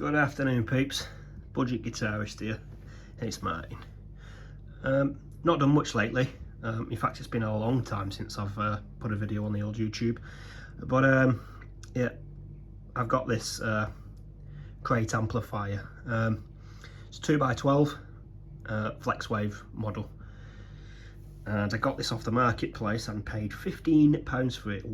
Good afternoon, peeps. Budget guitarist here. It's Martin. Not done much lately. In fact, it's been a long time since I've put a video on the old YouTube. But yeah, I've got this crate amplifier. It's 2x12 FlexWave model, and I got this off the marketplace and paid £15 for it.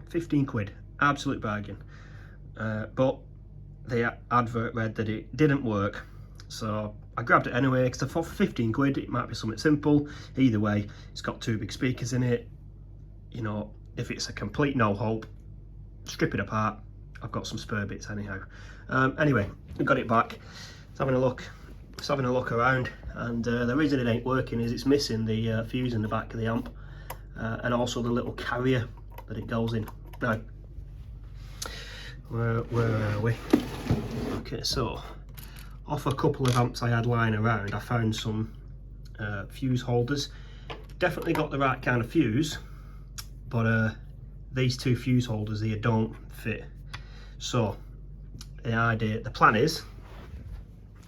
15 quid, absolute bargain. But the advert read that it didn't work, so I grabbed it anyway because I thought for 15 quid it might be something simple. Either way, it's got 2 big speakers in it. You know, if it's a complete no hope, strip it apart. I've got some spare bits anyhow. Anyway, I got it back. It's having a look around, and the reason it ain't working is it's missing the fuse in the back of the amp, and also the little carrier that it goes in. Now, where are we? Okay, so off a couple of amps I had lying around, I found some fuse holders. Definitely got the right kind of fuse, but these 2 fuse holders here don't fit. So the plan is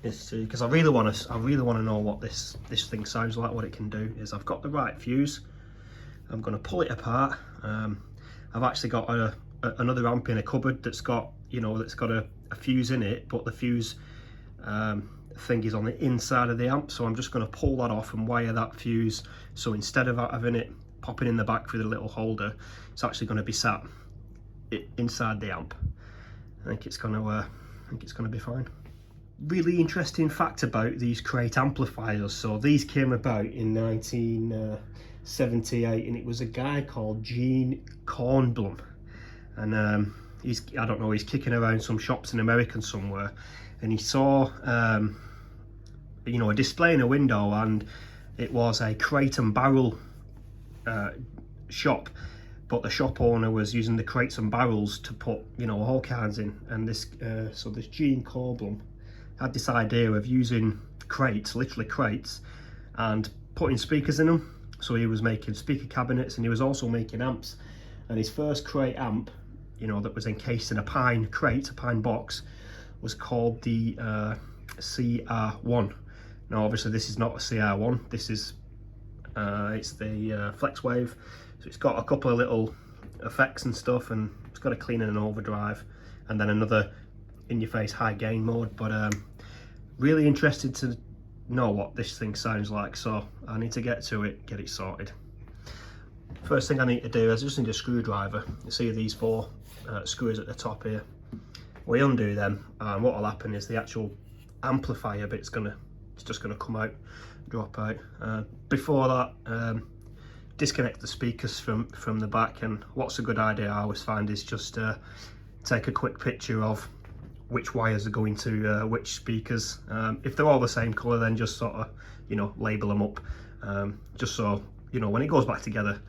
to, because I really want to know what this thing sounds like, what it can do, is I've got the right fuse. I'm going to pull it apart. I've actually got another amp in a cupboard that's got, you know, a fuse in it, but the fuse thing is on the inside of the amp, so I'm just going to pull that off and wire that fuse, so instead of having it popping in the back through the little holder, it's actually going to be sat inside the amp. I think it's going to be fine. Really interesting fact about these crate amplifiers. So these came about in 1978, and it was a guy called Gene Kornblum, and he's kicking around some shops in America somewhere, and he saw you know, a display in a window, and it was a crate and barrel shop, but the shop owner was using the crates and barrels to put, you know, all kinds in. And this Gene Kornblum had this idea of using crates, literally crates, and putting speakers in them. So he was making speaker cabinets, and he was also making amps. And his first crate amp, you know, that was encased in a pine crate, a pine box, was called the CR1. Now obviously this is not a CR1, this is it's the FlexWave. So it's got a couple of little effects and stuff, and it's got a clean and an overdrive, and then another in-your-face high gain mode. But really interested to know what this thing sounds like, so I need to get to it, get it sorted. First thing I need to do is I just need a screwdriver. You see these 4 screws at the top here. We undo them, and what will happen is the actual amplifier bit's just gonna come out, drop out. Before that, disconnect the speakers from the back. And what's a good idea I always find is just take a quick picture of which wires are going to which speakers. If they're all the same colour, then just sort of, you know, label them up, just so, you know, when it goes back together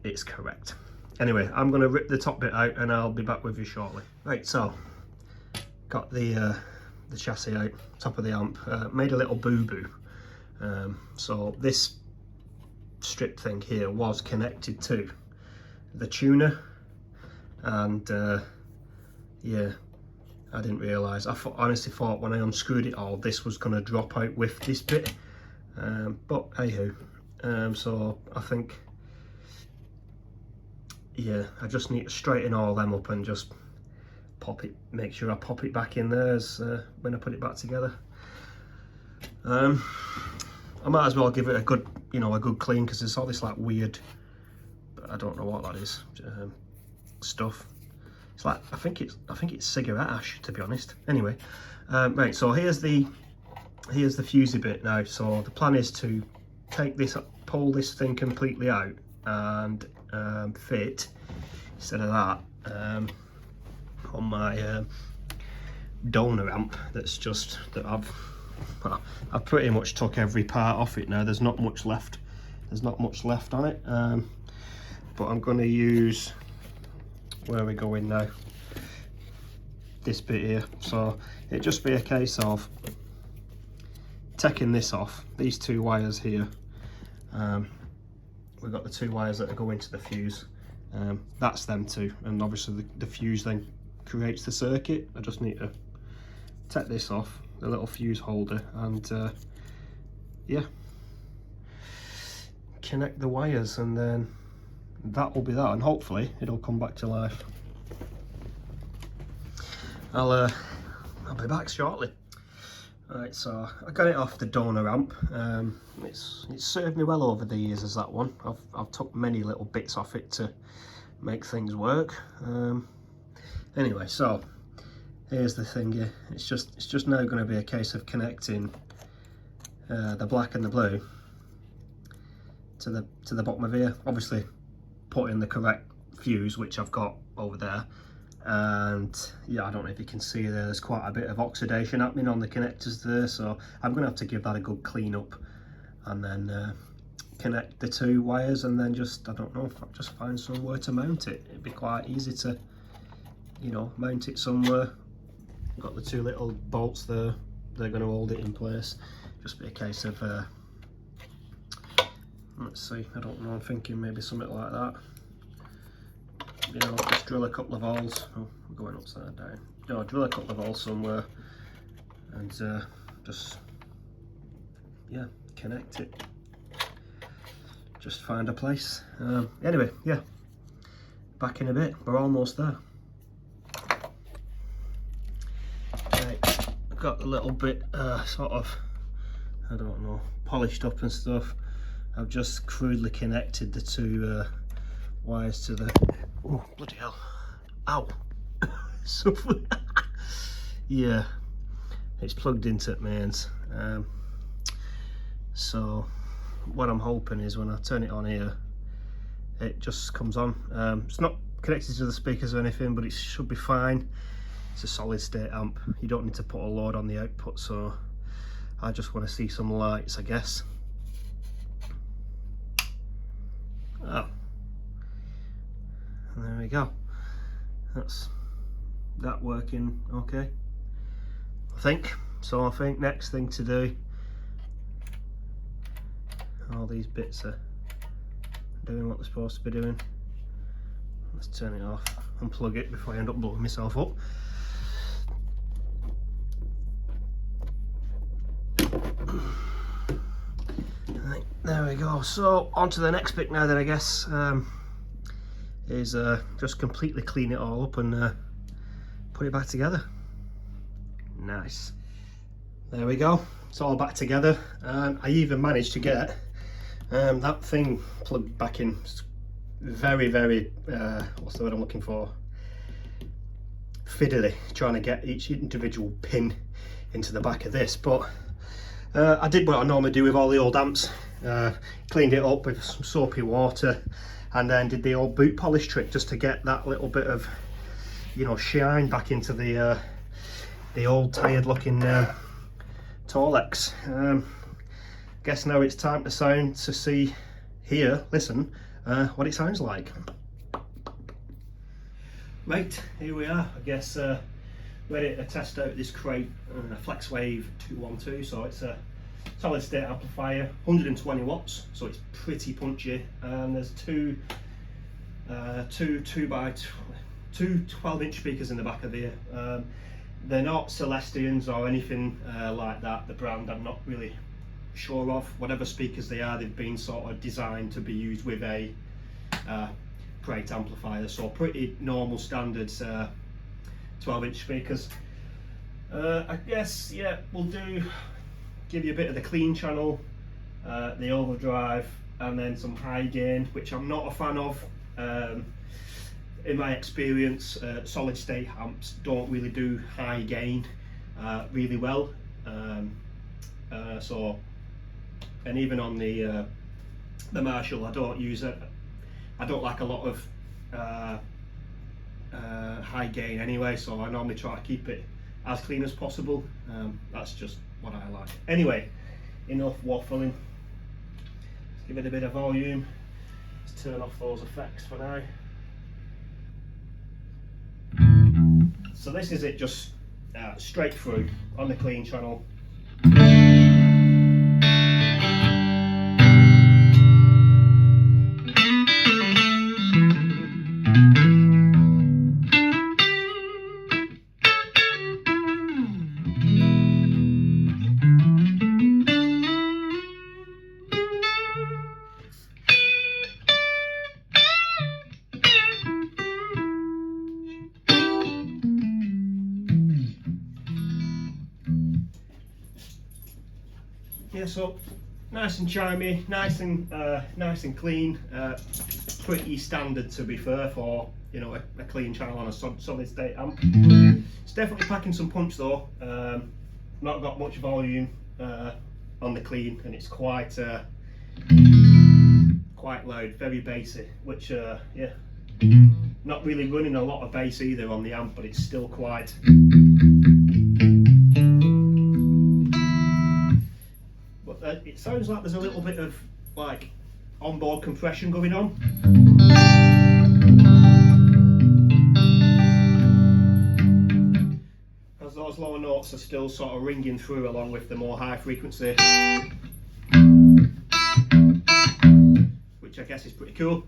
it's correct. Anyway, I'm going to rip the top bit out and I'll be back with you shortly. Right, so got the chassis out, top of the amp, made a little boo-boo. So this strip thing here was connected to the tuner, and yeah, I didn't realise. I honestly thought when I unscrewed it all, this was going to drop out with this bit, but anywho, so I think, yeah, I just need to straighten all them up and just pop it, make sure I pop it back in there as when I put it back together. I might as well give it a good, you know, a good clean, because there's all this like weird, I don't know what that is, stuff. It's like, I think it's cigarette ash, to be honest. Anyway, right, so here's the fusey bit now. So the plan is to take this, pull this thing completely out, and fit, instead of that, on my donor amp that I've pretty much took every part off it now. There's not much left. There's not much left on it. But I'm going to use, where are we going now? This bit here. So it'd just be a case of taking this off, these 2 wires here. We've got the 2 wires that go into the fuse. That's them 2, and obviously the fuse then creates the circuit. I just need to take this off, the little fuse holder, and yeah, connect the wires, and then that will be that, and hopefully it'll come back to life. I'll be back shortly. Right, so I got it off the donor amp. It's served me well over the years as that one. I've took many little bits off it to make things work. Anyway, so here's the thing here. It's just now going to be a case of connecting the black and the blue to the bottom of here. Obviously, put in the correct fuse, which I've got over there. And yeah, I don't know if you can see there's quite a bit of oxidation happening on the connectors there, so I'm gonna have to give that a good clean up, and then connect the two wires, and then just, I don't know, just find somewhere to mount it. It'd be quite easy to, you know, mount it somewhere. Got the two little bolts there, they're going to hold it in place. Just be a case of let's see, I don't know, I'm thinking maybe something like that. You know, just drill a couple of holes. Oh, we're going upside down. No, drill a couple of holes somewhere, and just, yeah, connect it. Just find a place. Anyway, yeah, back in a bit. We're almost there. Right, I've got a little bit sort of, I don't know, polished up and stuff. I've just crudely connected the two wires to the, oh bloody hell, ow, so yeah, it's plugged into it, mains. So what I'm hoping is when I turn it on here, it just comes on. It's not connected to the speakers or anything, but it should be fine. It's a solid state amp, you don't need to put a load on the output, so I just want to see some lights, I guess. Oh, and there we go. That's that working okay, I think. So I think next thing to do, all these bits are doing what they're supposed to be doing. Let's turn it off, unplug it before I end up blowing myself up. Right, there we go. So on to the next bit now then, I guess, is just completely clean it all up and put it back together. Nice. There we go, it's all back together, and I even managed to get that thing plugged back in. Very what's the word I'm looking for, fiddly, trying to get each individual pin into the back of this, but I did what I normally do with all the old amps. Cleaned it up with some soapy water, and then did the old boot polish trick just to get that little bit of, you know, shine back into the old tired looking Tolex. Guess now it's time to listen what it sounds like. Right, here we are. I guess ready to test out this crate, FlexWave 212. So it's a solid state amplifier, 120 watts, so it's pretty punchy, and there's two 12-inch speakers in the back of here. They're not Celestians or anything like that. The brand I'm not really sure of. Whatever speakers they are, they've been sort of designed to be used with a crate amplifier, so pretty normal standard 12-inch speakers. I guess, yeah, we'll give you a bit of the clean channel, the overdrive, and then some high gain, which I'm not a fan of. In my experience, solid state amps don't really do high gain really well. So, and even on the Marshall, I don't use it. I don't like a lot of high gain anyway, so I normally try to keep it as clean as possible. That's just what I like. Anyway, enough waffling. Let's give it a bit of volume. Let's turn off those effects for now. So this is it, just straight through on the clean channel. Yeah, so nice and chimey, nice and clean. Pretty standard, to be fair, for, you know, a clean channel on a solid state amp. It's definitely packing some punch though. Not got much volume on the clean, and it's quite loud, very bassy, which yeah, not really running a lot of bass either on the amp, but it's still quite. But it sounds like there's a little bit of like onboard compression going on. As those lower notes are still sort of ringing through along with the more high frequency, which I guess is pretty cool.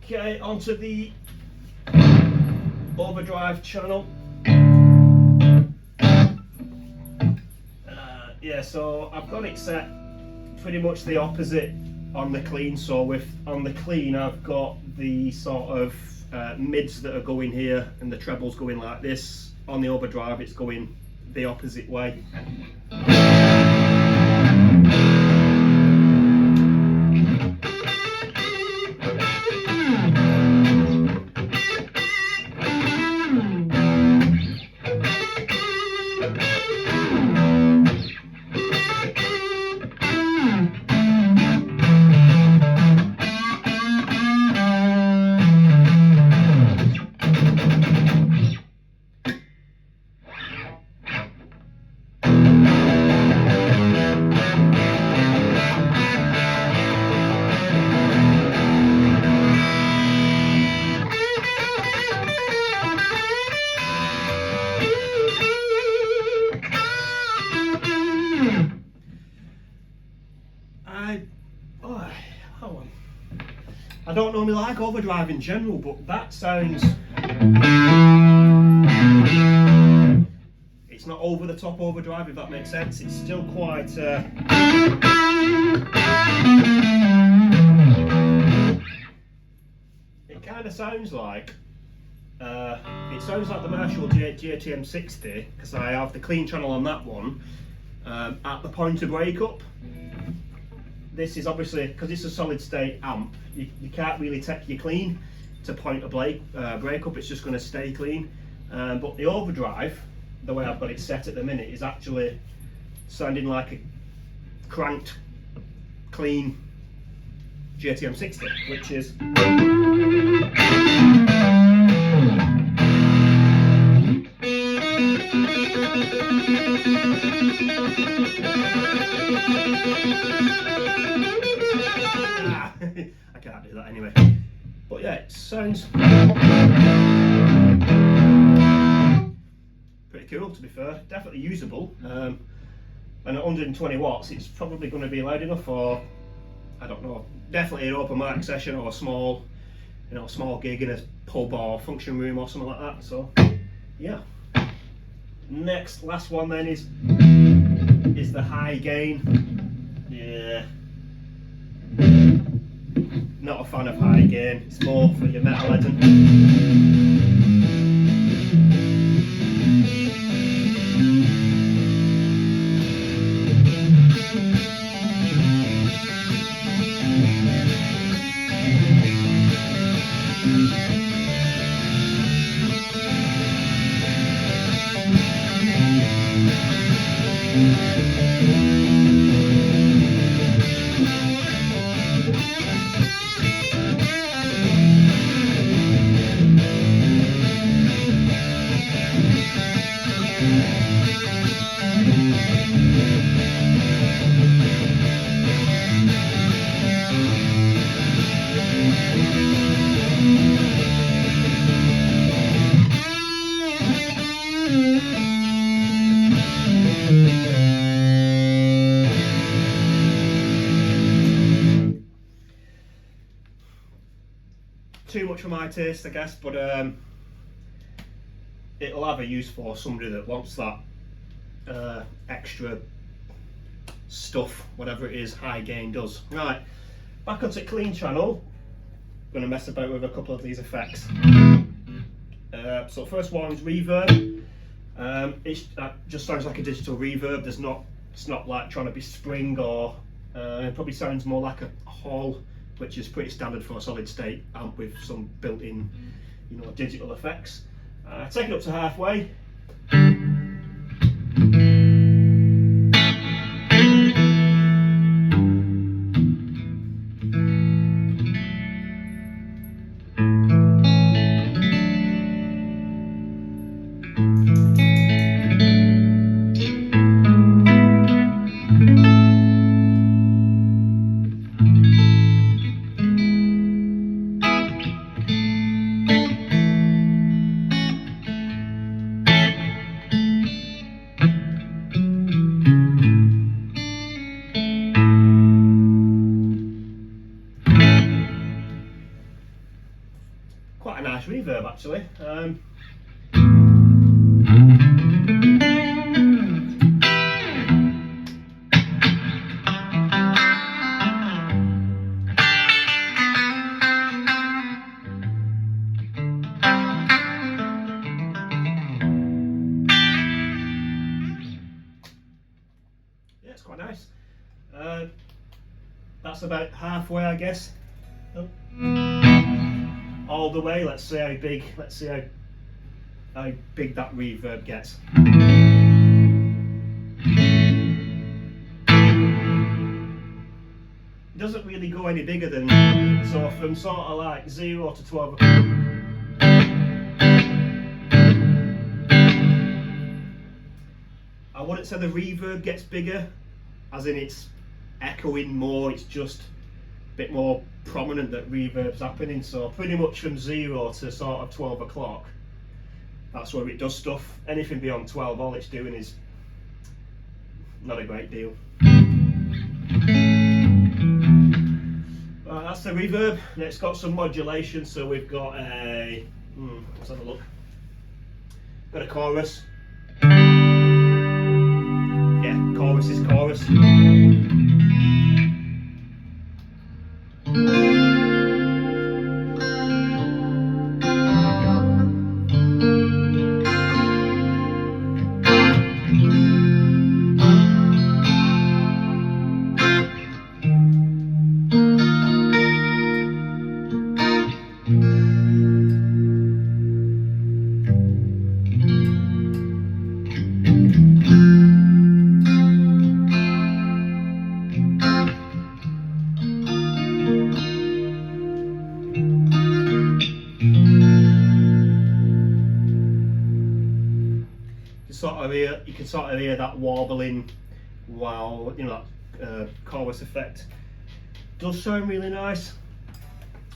Okay, onto the overdrive channel. Yeah, so I've got it set pretty much the opposite on the clean. So on the clean, I've got the sort of mids that are going here and the trebles going like this. On the overdrive, it's going the opposite way. I don't normally like overdrive in general, but that sounds, it's not over the top overdrive, if that makes sense. It's still quite it kind of sounds like the Marshall JTM 60, because I have the clean channel on that one at the point of breakup. This is obviously, because it's a solid state amp, you can't really take your clean to point of breakup, it's just going to stay clean. But the overdrive, the way I've got it set at the minute, is actually sounding like a cranked, clean JTM 60, which is I can't do that anyway. But yeah, it sounds pretty cool, to be fair. Definitely usable. And at 120 watts, it's probably going to be loud enough for, I don't know, definitely an open mic session or a small, you know, small gig in a pub or function room or something like that. So yeah. Last one then is the high gain. Yeah. Not a fan of high gain, it's more for your metalhead. Too much for my taste, I guess, but it'll have a use for somebody that wants that extra stuff, whatever it is high gain does. Right, back onto clean channel. I'm going to mess about with a couple of these effects. So first one is reverb. It just sounds like a digital reverb. There's not It's not like trying to be spring, or it probably sounds more like a hall, which is pretty standard for a solid state amp with some built-in, you know, digital effects. Take it up to halfway. Quite a nice reverb actually. Yeah, it's quite nice. That's about halfway, I guess. Oh. All the way. Let's see how big. Let's see how big that reverb gets. It doesn't really go any bigger than, so from sort of like 0 to 12. I wouldn't say the reverb gets bigger, as in it's echoing more. It's just a bit more prominent that reverb's happening. So pretty much from 0 to sort of 12 o'clock, that's where it does stuff. Anything beyond 12, all it's doing is not a great deal. That's the reverb. It's got some modulation, so we've got a let's have a look. Got a chorus. Yeah, chorus is chorus. You can sort of hear that warbling while, you know, that chorus effect. Does sound really nice.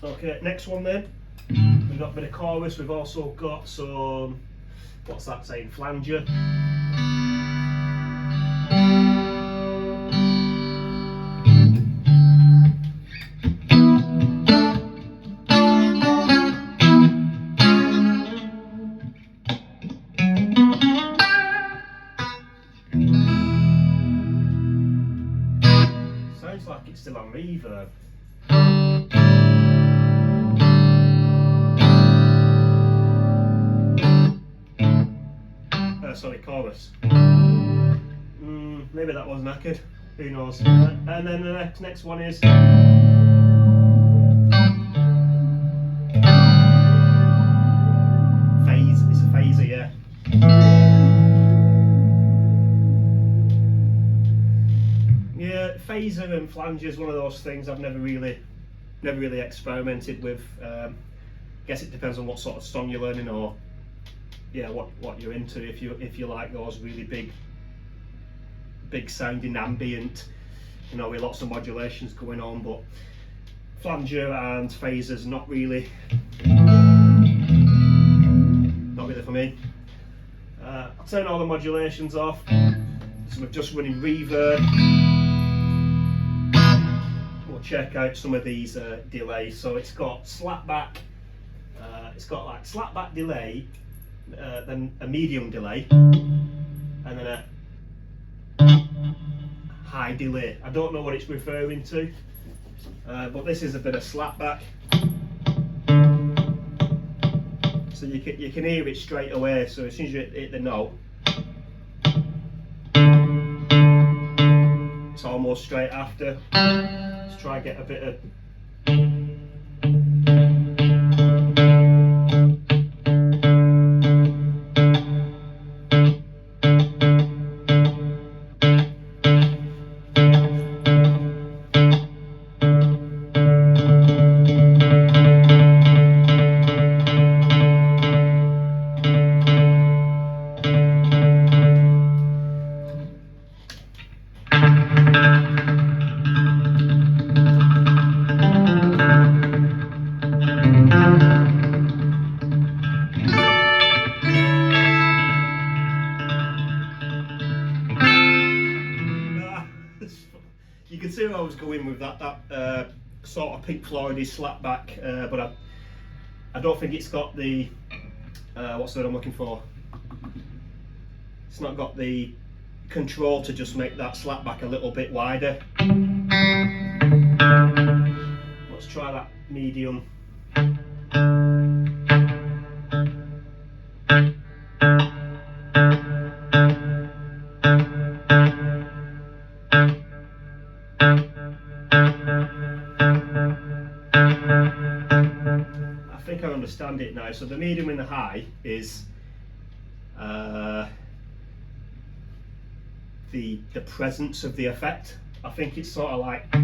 Okay, next one then. We've got a bit of chorus. We've also got some, what's that saying, flanger. Sounds like it's still on reverb. Sorry, chorus. Maybe that was knackered. Who knows? And then the next one is phase. It's a phaser, yeah. Yeah, phaser and flanger is one of those things I've never really experimented with. Guess it depends on what sort of song you're learning, or yeah, what you're into. If you like those really big sounding ambient, you know, with lots of modulations going on, but flanger and phasers not really for me. I'll turn all the modulations off, so we're just running reverb. We'll check out some of these delays. So it's got slapback, it's got like slapback delay, then a medium delay, and then a high delay. I don't know what it's referring to, but this is a bit of slapback. So you can hear it straight away. So as soon as you hit the note, it's almost straight after. Let's try and get a bit of you can see where I was going with that sort of Pink Floyd-y slapback, but I don't think it's got the what's the word I'm looking for? It's not got the control to just make that slapback a little bit wider. Let's try that medium. I think I understand it now. So the medium and the high is the presence of the effect. I think it's sort of like I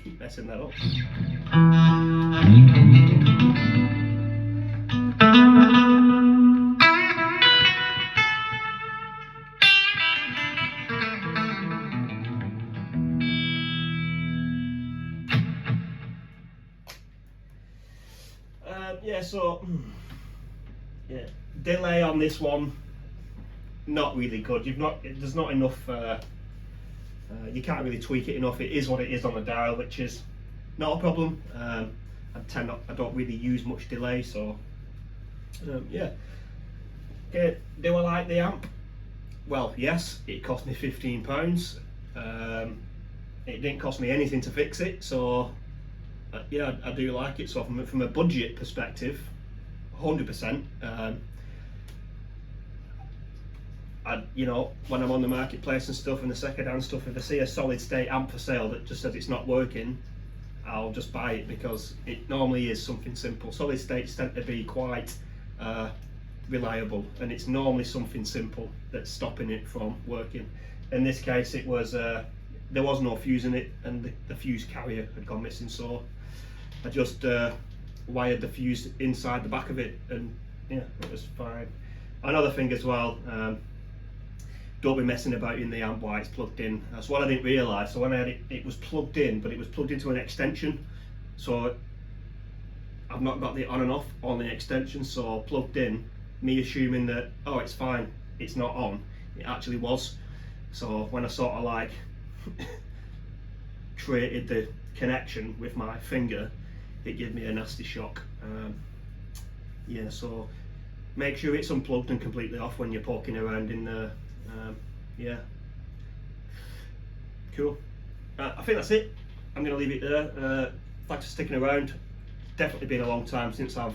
keep messing that up. Yeah, so yeah, delay on this one, not really good. There's not enough. You can't really tweak it enough. It is what it is on the dial, which is not a problem. I don't really use much delay, so yeah. Okay, do I like the amp? Well, yes, it cost me £15. It didn't cost me anything to fix it, so yeah, I do like it. So from a budget perspective, 100%. You know, when I'm on the marketplace and stuff and the second-hand stuff, if I see a solid state amp for sale that just says it's not working, I'll just buy it, because it normally is something simple. Solid states tend to be quite reliable, and it's normally something simple that's stopping it from working. In this case, it was there was no fuse in it, and the fuse carrier had gone missing, so I just wired the fuse inside the back of it, and yeah, it was fine. Another thing as well, don't be messing about in the amp while it's plugged in. That's what I didn't realise. So when I had it was plugged in, but it was plugged into an extension, so I've not got the on and off on the extension, so plugged in, me assuming that, oh, it's fine, it's not on, it actually was. So when I sort of like created the connection with my finger, it gave me a nasty shock. Yeah, so make sure it's unplugged and completely off when you're poking around in there. Yeah, cool. I think that's it. I'm going to leave it there. Thanks for sticking around. Definitely been a long time since I've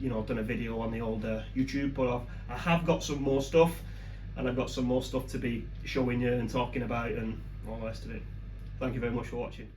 you know, done a video on the old YouTube, but I have got some more stuff, and I've got some more stuff to be showing you and talking about and all the rest of it. Thank you very much for watching.